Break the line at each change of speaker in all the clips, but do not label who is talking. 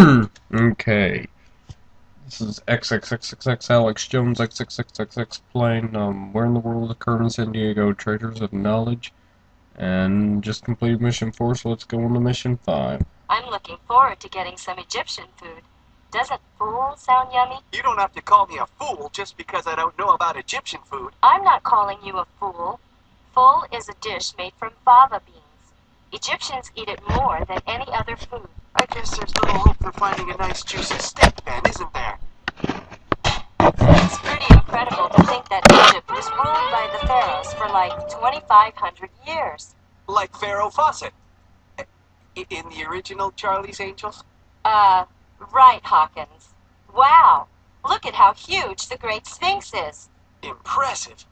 Okay. This is XXXXX Alex Jones XXXXX playing Where in the World is Carmen Sandiego Treasures of Knowledge, and just completed mission 4, so let's go on to mission 5.
I'm looking forward to getting some Egyptian food. Doesn't fool sound yummy?
You don't have to call me a fool just because I don't know about Egyptian food.
I'm not calling you a fool. Ful is a dish made from fava beans. Egyptians eat it more than any other food.
I guess there's little hope for finding a nice juicy steak then, isn't there?
It's pretty incredible to think that Egypt was ruled by the pharaohs for like 2,500 years.
Like Pharaoh Fawcett. In the original Charlie's Angels?
Right, Hawkins. Wow, look at how huge the Great Sphinx is.
Impressive.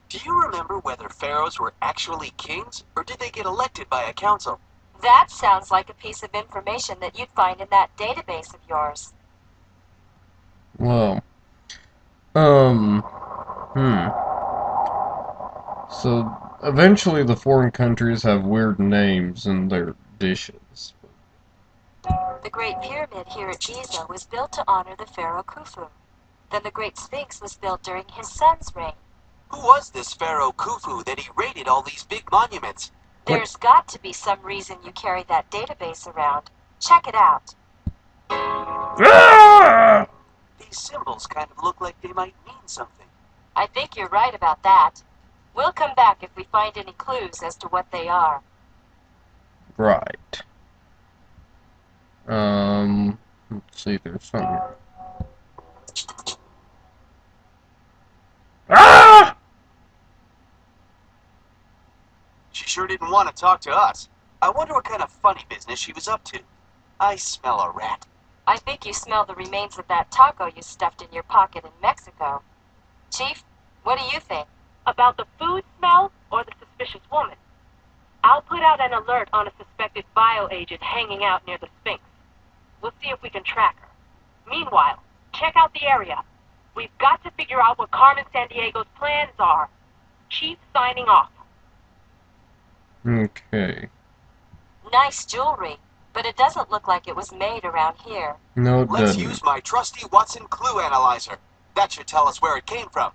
Do you remember whether pharaohs were actually kings, or did they get elected by a council?
That sounds like a piece of information that you'd find in that database of yours.
Well, So, eventually the foreign countries have weird names in their dishes.
The Great Pyramid here at Giza was built to honor the pharaoh Khufu. Then the Great Sphinx was built during his son's reign.
Who was this Pharaoh Khufu that he raided all these big monuments?
There's got to be some reason you carry that database around. Check it out.
Ah!
These symbols kind of look like they might mean something.
I think you're right about that. We'll come back if we find any clues as to what they are.
Right. Let's see, there's something. Ah!
She sure didn't want to talk to us. I wonder what kind of funny business she was up to. I smell a rat.
I think you smell the remains of that taco you stuffed in your pocket in Mexico. Chief, what do you think?
About the food smell or the suspicious woman? I'll put out an alert on a suspected bioagent hanging out near the Sphinx. We'll see if we can track her. Meanwhile, check out the area. We've got to figure out what Carmen Sandiego's plans are. Chief signing off.
Okay.
Nice jewelry, but it doesn't look like it was made around here.
No, it
Let's
doesn't.
use my trusty Watson Clue Analyzer. That should tell us where it came from.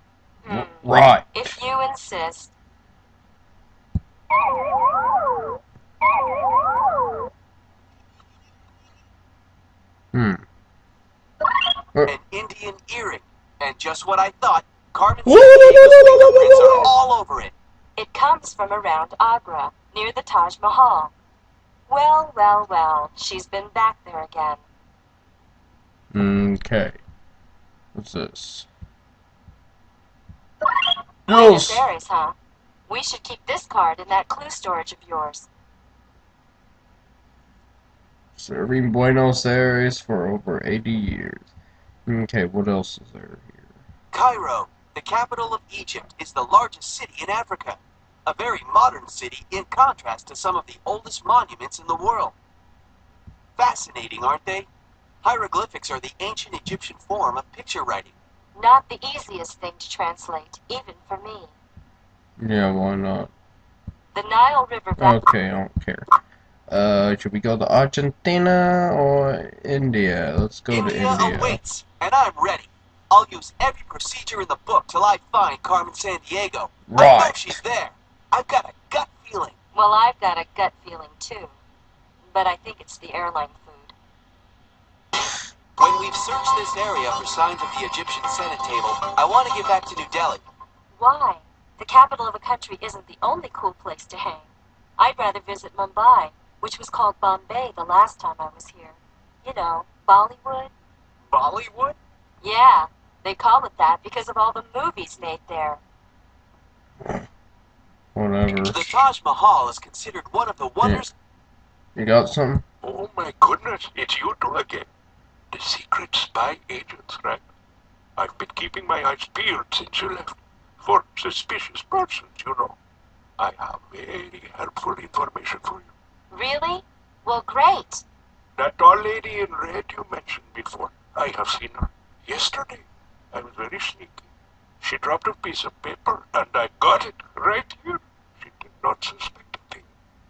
Right.
If you insist.
An Indian earring. And just what I thought, Carmen
Woo, woo, woo,
Sandiego's
woo, woo, woo,
fingerprints
woo,
are
woo.
all over it.
It comes from around Agra, near the Taj Mahal. Well, well, well, she's been back there again.
Okay. What's this?
Buenos
Rules.
Aires, huh? We should keep this card in that clue storage of yours.
Serving Buenos Aires for over 80 years. Okay, what else is there here?
Cairo, the capital of Egypt, is the largest city in Africa. A very modern city in contrast to some of the oldest monuments in the world. Fascinating, aren't they? Hieroglyphics are the ancient Egyptian form of picture writing.
Not the easiest thing to translate, even for me.
Yeah, why not?
The Nile River valley.
Okay, I don't care. Should we go to Argentina or India? Let's go to
India
India.
awaits, and I'm ready. I'll use every procedure in the book till I find Carmen Sandiego. I know
Right.
she's there. I've got a gut feeling.
Well, I've got a gut feeling too. But I think it's the airline food.
When we've searched this area for signs of the Egyptian Senate table, I want to get back to New Delhi.
Why? The capital of a country isn't the only cool place to hang. I'd rather visit Mumbai, which was called Bombay the last time I was here. You know, Bollywood.
Bollywood?
Yeah, they call it that because of all the movies made there.
Whatever.
The Taj Mahal is considered one of the wonders.
You got something?
Oh my goodness, it's you two again. The secret spy agents, right? I've been keeping my eyes peeled since you left. For suspicious persons, you know. I have very helpful information for you.
Really? Well, great.
That tall lady in red you mentioned before, I have seen her. Yesterday, I was very sneaky. She dropped a piece of paper, and I got it right here. She did not suspect a thing.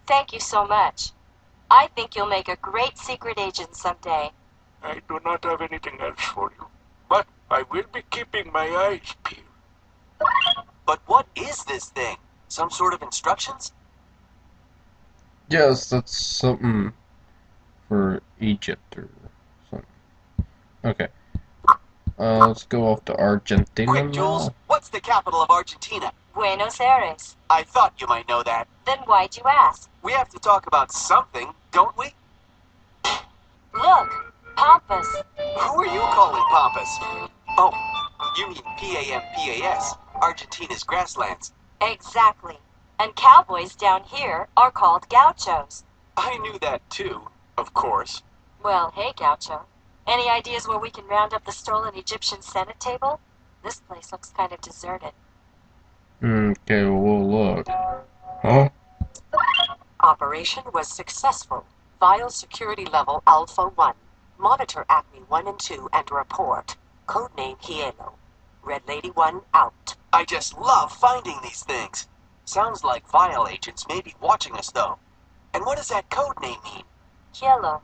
Thank you so much. I think you'll make a great secret agent someday.
I do not have anything else for you. But I will be keeping my eyes peeled.
But what is this thing? Some sort of instructions?
Yes, that's something for Egypt or something. Okay. Let's go off to Argentina
Quick, Jules,
now.
what's the capital of Argentina?
Buenos Aires.
I thought you might know that.
Then why'd you ask?
We have to talk about something, don't we?
Look, Pampas.
Who are you calling Pampas? Oh, you mean Pampas, Argentina's grasslands.
Exactly. And cowboys down here are called gauchos.
I knew that too, of course.
Well, hey, gaucho. Any ideas where we can round up the stolen Egyptian Senate table? This place looks kind of deserted.
Okay, well, we'll look. Huh?
Operation was successful. File security level Alpha 1. Monitor Acme 1 and 2 and report. Codename Hielo. Red Lady 1 out.
I just love finding these things. Sounds like Vial agents may be watching us, though. And what does that code name mean?
Hielo.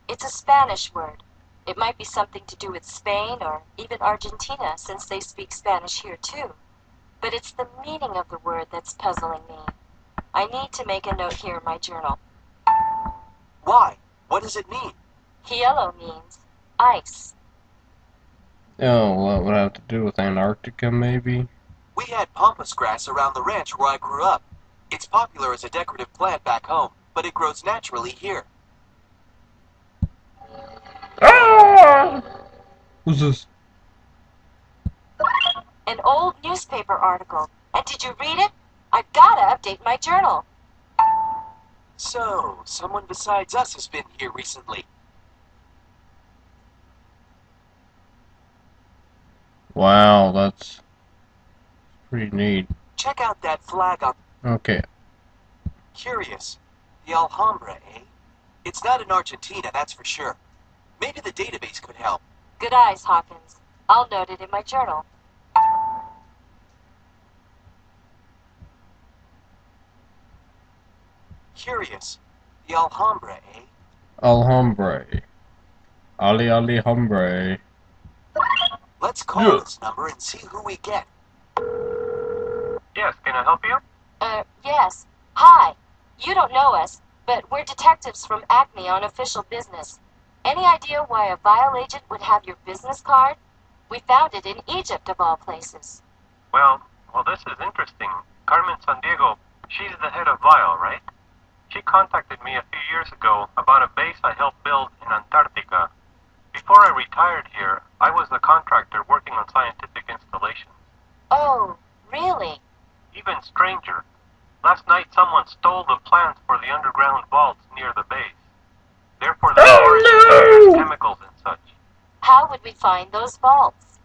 It's a Spanish word. It might be something to do with Spain or even Argentina, since they speak Spanish here too. But it's the meaning of the word that's puzzling me. I need to make a note here in my journal.
Why? What does it mean?
Hielo means ice.
Oh, well, that would have to do with Antarctica, maybe?
We had pampas grass around the ranch where I grew up. It's popular as a decorative plant back home, but it grows naturally here.
Ah! Who's this?
An old newspaper article. And did you read it? I've gotta update my journal.
So, someone besides us has been here recently.
Wow, that's pretty neat.
Check out that flag on...
Okay.
Curious. The Alhambra, eh? It's not in Argentina, that's for sure. Maybe the database could help.
Good eyes, Hawkins. I'll note it in my journal.
Curious. The Alhambra, eh?
Alhambra. Alhambra.
Let's call this number and see who we get.
Yes, can I help you?
Yes. Hi. You don't know us, but we're detectives from Acme on official business. Any idea why a Vial agent would have your business card? We found it in Egypt, of all places.
Well, this is interesting. Carmen Sandiego, she's the head of Vial, right? She contacted me a few years ago about a base I helped build in Antarctica. Before I retired here, I was the contractor working on scientific installations.
Oh, really?
Even stranger, last night someone stole the plans for the underground vaults near the base. Therefore, the storage chemicals and such.
How would we find those vaults?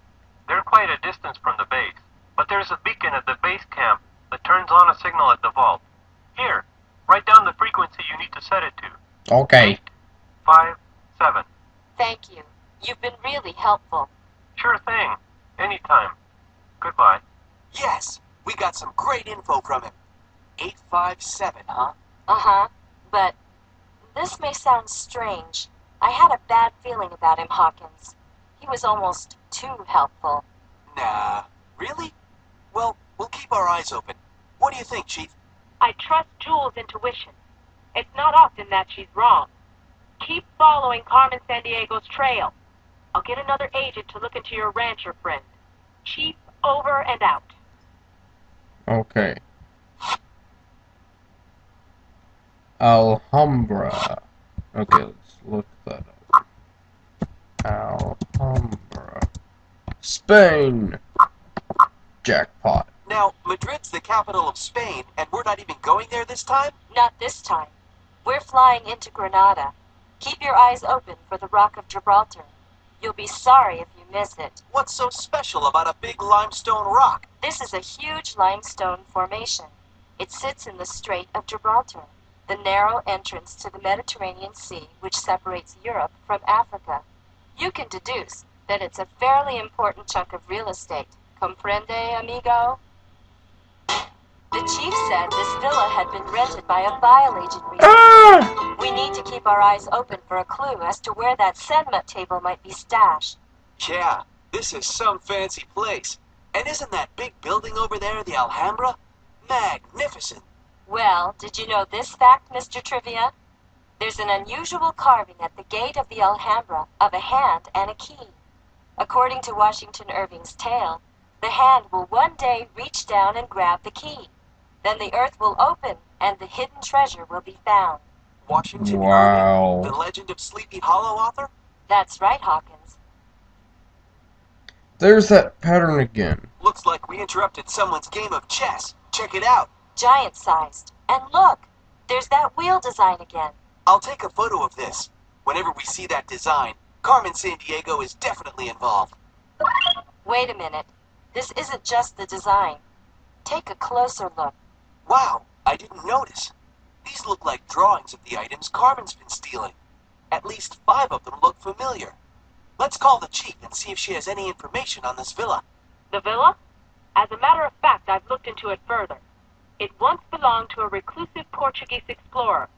They're quite a distance from the base, but there's a beacon at the base camp that turns on a signal at the vault. Here, write down the frequency you need to set it to.
Okay.
857.
Thank you. You've been really helpful.
Sure thing. Anytime. Goodbye.
Yes, we got some great info from him. 857, huh?
Uh-huh. But this may sound strange. I had a bad feeling about him, Hawkins. He was almost too helpful.
Nah, really? Well, we'll keep our eyes open. What do you think, Chief?
I trust Jules' intuition. It's not often that she's wrong. Keep following Carmen Sandiego's trail. I'll get another agent to look into your rancher friend. Chief, over and out.
Okay. Alhambra. Okay, let's look that up. Alhambra. Spain! Jackpot.
Now, Madrid's the capital of Spain, and we're not even going there this time?
Not this time. We're flying into Grenada. Keep your eyes open for the Rock of Gibraltar. You'll be sorry if you miss it.
What's so special about a big limestone rock?
This is a huge limestone formation. It sits in the Strait of Gibraltar, the narrow entrance to the Mediterranean Sea which separates Europe from Africa. You can deduce that it's a fairly important chunk of real estate. Comprende, amigo? The chief said this villa had been rented by a Vial agent recently. We need to keep our eyes open for a clue as to where that Senma table might be stashed.
Yeah, this is some fancy place. And isn't that big building over there the Alhambra? Magnificent.
Well, did you know this fact, Mr. Trivia? There's an unusual carving at the gate of the Alhambra of a hand and a key. According to Washington Irving's tale, the hand will one day reach down and grab the key. Then the earth will open and the hidden treasure will be found.
Washington
Wow.
Irving, the Legend of Sleepy Hollow author?
That's right, Hawkins.
There's that pattern again.
Looks like we interrupted someone's game of chess. Check it out.
Giant-sized. And look, there's that wheel design again.
I'll take a photo of this. Whenever we see that design, Carmen Sandiego is definitely involved.
Wait a minute. This isn't just the design. Take a closer look.
Wow, I didn't notice. These look like drawings of the items Carmen's been stealing. At least 5 of them look familiar. Let's call the chief and see if she has any information on this villa.
The villa? As a matter of fact, I've looked into it further. It once belonged to a reclusive Portuguese explorer.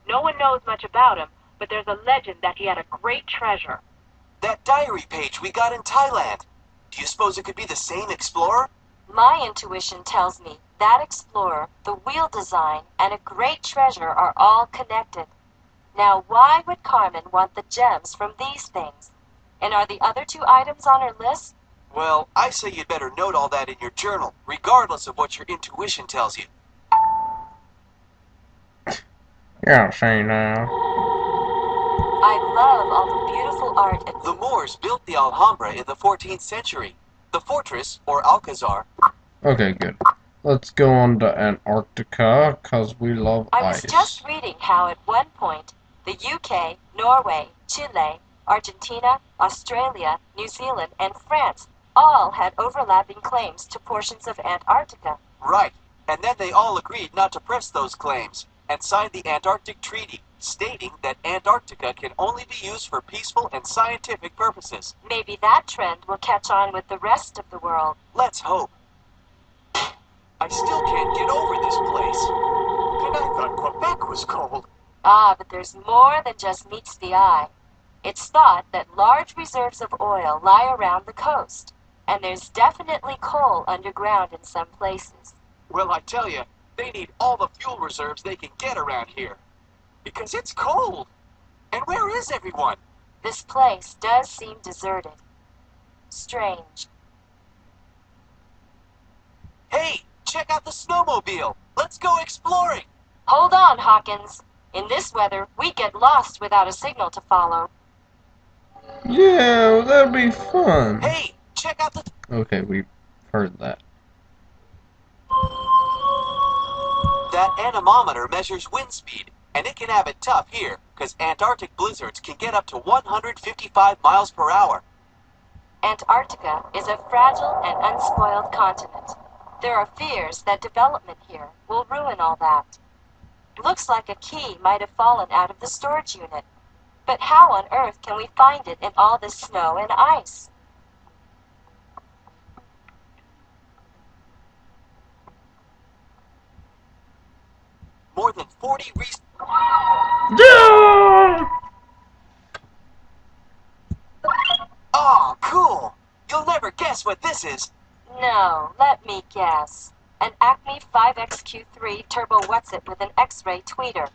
No one knows much about him, but there's a legend that he had a great treasure.
That diary page we got in Thailand. Do you suppose it could be the same explorer?
My intuition tells me that explorer, the wheel design, and a great treasure are all connected. Now, why would Carmen want the gems from these things? And are the other 2 items on her list?
Well, I say you'd better note all that in your journal, regardless of what your intuition tells you.
Yeah, say now.
I love all the beautiful art at
The Moors built the Alhambra in the 14th century. The fortress, or Alcazar.
Okay, good. Let's go on to Antarctica, because we love
I was
ice.
just reading how at one point the UK, Norway, Chile, Argentina, Australia, New Zealand, and France all had overlapping claims to portions of Antarctica.
Right, and then they all agreed not to press those claims, and signed the Antarctic Treaty, stating that Antarctica can only be used for peaceful and scientific purposes.
Maybe that trend will catch on with the rest of the world.
Let's hope. I still can't get over this place. And I thought Quebec was cold.
Ah, but there's more than just meets the eye. It's thought that large reserves of oil lie around the coast, and there's definitely coal underground in some places.
Well, I tell you, they need all the fuel reserves they can get around here. Because it's cold. And where is everyone?
This place does seem deserted. Strange.
Hey, check out the snowmobile. Let's go exploring.
Hold on, Hawkins. In this weather, we get lost without a signal to follow.
Yeah, that'd be fun.
Hey, check out the...
Okay, we've heard that.
That anemometer measures wind speed, and it can have it tough here, because Antarctic blizzards can get up to 155 miles per hour.
Antarctica is a fragile and unspoiled continent. There are fears that development here will ruin all that. Looks like a key might have fallen out of the storage unit. But how on earth can we find it in all this snow and ice?
More than 40 reasons...
Yeah!
Oh, cool! You'll never guess what this is.
No, let me guess. An Acme 5XQ3 Turbo What's-It with an X-ray tweeter.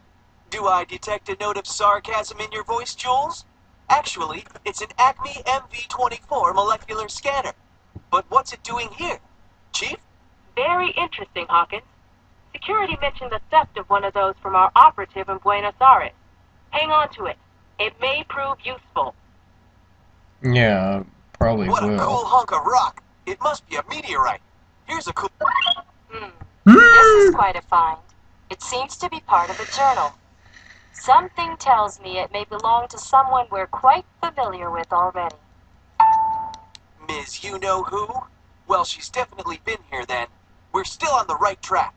Do I detect a note of sarcasm in your voice, Jules? Actually, it's an Acme MV24 molecular scanner. But what's it doing here? Chief?
Very interesting, Hawkins. Security mentioned the theft of one of those from our operative in Buenos Aires. Hang on to it. It may prove useful.
Yeah, probably
What a
will.
cool hunk of rock. It must be a meteorite. Here's a cool...
This is quite a find. It seems to be part of a journal. Something tells me it may belong to someone we're quite familiar with already.
Ms. You-Know-Who? Well, she's definitely been here then. We're still on the right track.